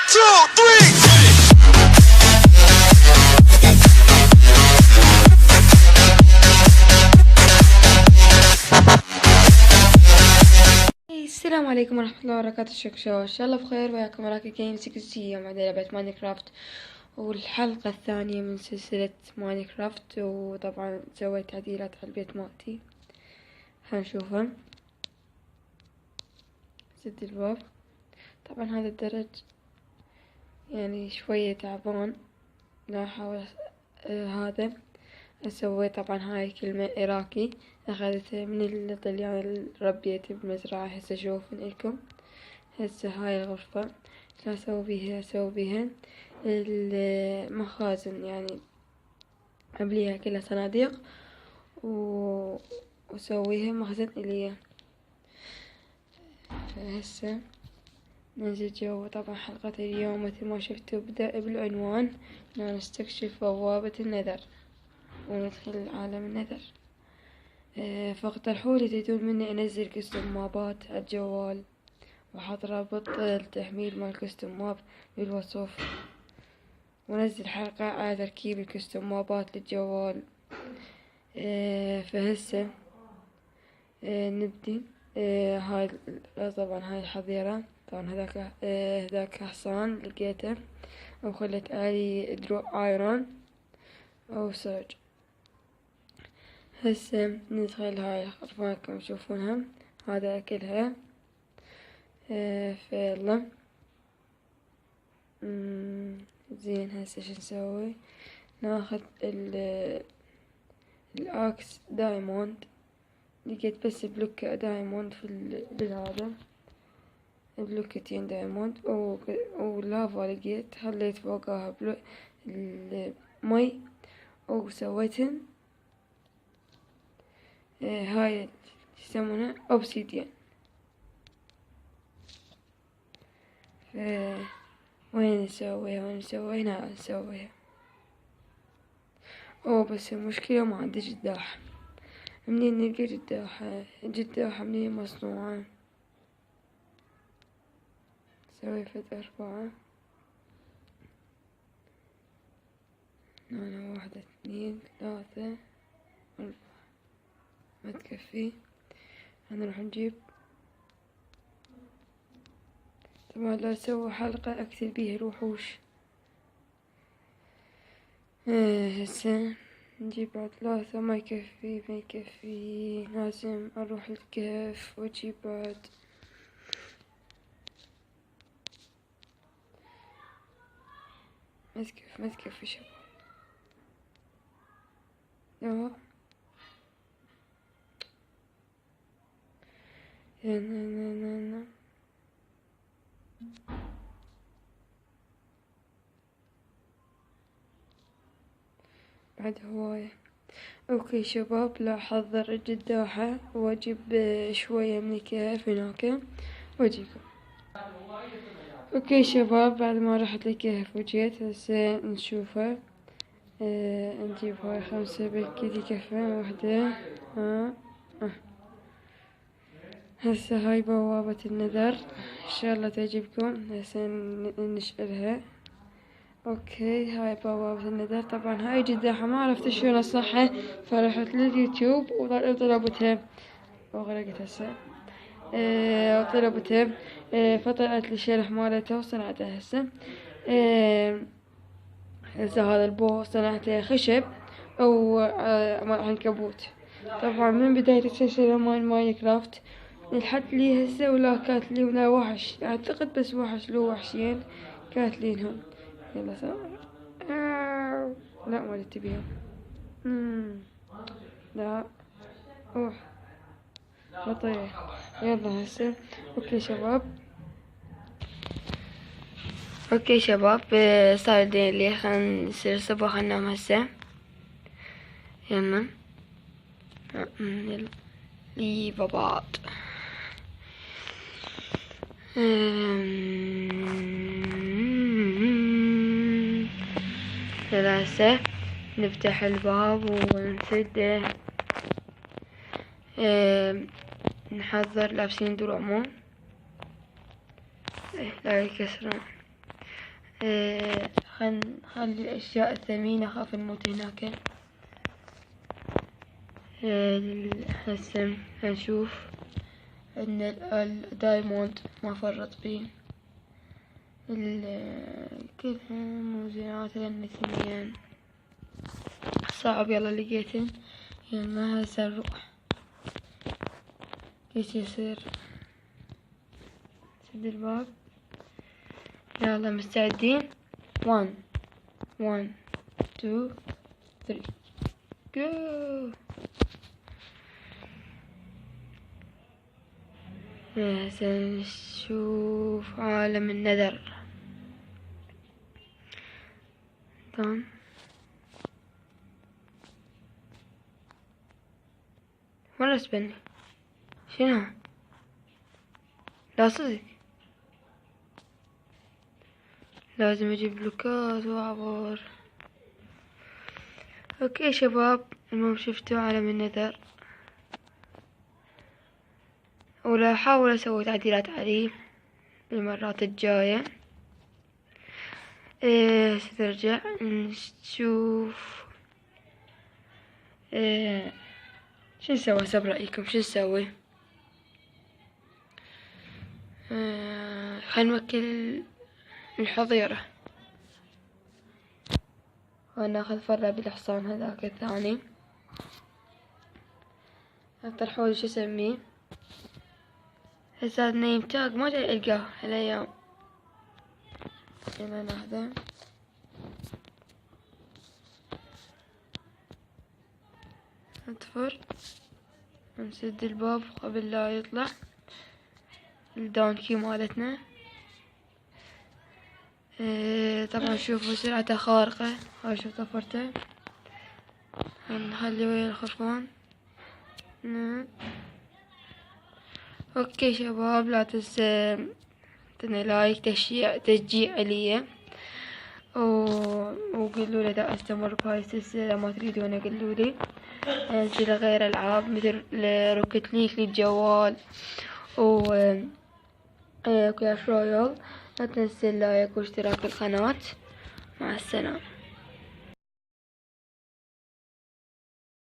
السلام عليكم ورحمة الله وبركاته. شكشو ان شاء الله بخير. وياكم راكي جيم 6 يوم عندنا لعبة ماينكرافت، والحلقة الثانية من سلسلة ماينكرافت. وطبعا سويت تعديلات على البيت مالتي، هنشوفها. سد الباب. طبعا هذا الدرج يعني شوية تعبان، لا احاول هذا اسوي. طبعا هاي كلمة عراقي اخذتها من الطليان اللي ربيته بمزرعة. هسه اشوفن لكم. هسه هاي الغرفة لا اسوي بيها المخازن، يعني ابليها كلها صناديق وسويها مخزن الي. فهسه ننزل جوا. طبعا حلقة اليوم مثل ما شفتوا بدأ بالعنوان نستكشف بوابة النذر وندخل عالم النذر. فاقترحوا لي تريدون مني انزل كستم مابات على الجوال، وحط رابط التحميل مال كستم ماب بالوصف، ونزل حلقة على تركيب الكستم مابات للجوال. فهسه نبدي. هاي طبعا هاي الحظيرة. طبعا هذاك حصان لقيته وخلت علي دروع ايرون او سوج. هسه ندخل هاي الغرفة كما تشوفونها. هذا اكلها. فيلا زين. هسه شو نسوي؟ ناخذ الاكس دايموند. لقيت بس بلوكة دايموند في بالهذا بلوكتين دايموند ولافا. لقيت خليت فوقها المي وسويتهن هاي يسمونها اوبسيديان. وين نسويها هنا نسويها. بس المشكلة ما عندي جداح. منين نلقى جداح منين مصنوعة؟ نسوي فد 4. هنا 1 2 3 4 ما تكفي. هنروح نجيب. طبعا لو اسوي حلقة اكتب بيها الوحوش. هسه نجيب بعد 3. ما يكفي. لازم اروح الكهف واجيب بعد. ما تكفي شباب. لا. بعد هواية. اوكي شباب، لا احضر الجداحة واجيب شوية من الكهف هناك واجيكم. اوكي شباب، بعد ما رحت الكهف وجيت. هسه نشوفه. نجيب هاي 5 بالكذي كفن 1. هسه هاي بوابة النذر ان شاء الله تعجبكم. هسه نشعلها. اوكي هاي بوابة النذر. طبعا هاي جداحة ما عرفت شلون اصلحها، فرحت لليوتيوب وطلبتها وغرقت هسه. وطلبتها فطلعت لي الشرح مالتها وصنعتها. هسه هذا البو صنعته خشب او عنكبوت. طبعا من بداية السلسلة مال ماينكرافت لحد لي هسه ولا كاتلي ولا وحش. اعتقد بس وحش لو وحشين كاتلينهم. يلا لا ما تبيهم. لا اوح بطيء. يلا هسه اوكي شباب صار لي خلينا نصير صباح ننام هسه. يلا لي بابات. هسه نفتح الباب ونسده. نحضر لابسين دروع مو لا يكسرون. خلينا نخلي الأشياء الثمينة، خاف نموت هناك. هسه هنشوف عندنا الدايموند ما فرط بيه، كلها موزنات للنثنيين صعب. يلا لقيتن، يلا هسه نروح. ايش يصير؟ سد الباب. يلا مستعدين؟ 1 2 3 جو. هسه نشوف عالم النذر. تمام. مرة سبني شنو؟ لا صدق لازم اجيب بلوكات واعبر. اوكي شباب، المهم شفتوا عالم النذر، ولا احاول اسوي تعديلات عليه بالمرات الجاية. سترجع نشوف شو نسوي هسه برأيكم؟ شو نسوي؟ خلينا نوكل الحظيرة وناخذ فرة بالحصان هذاك الثاني. الحوض شو اسميه؟ هسه نيم تاج ما جاي القاه هالايام. يلا ناخذه. نطفر ونسد الباب قبل لا يطلع الدانكي مالتنا. طبعا شوفوا سرعته خارقة. هاي شوف طفرته. نخلي ويا الخرفان. اوكي شباب، لا تنسى لايك تشجيع لي، وقولوا لي اذا استمر بهاي السلسلة. ما تريدون قولوا لي انزل غير العاب مثل روكت ليك للجوال و كلاش رويال. لا تنسى اللايك واشتراك القناة. مع السلامة.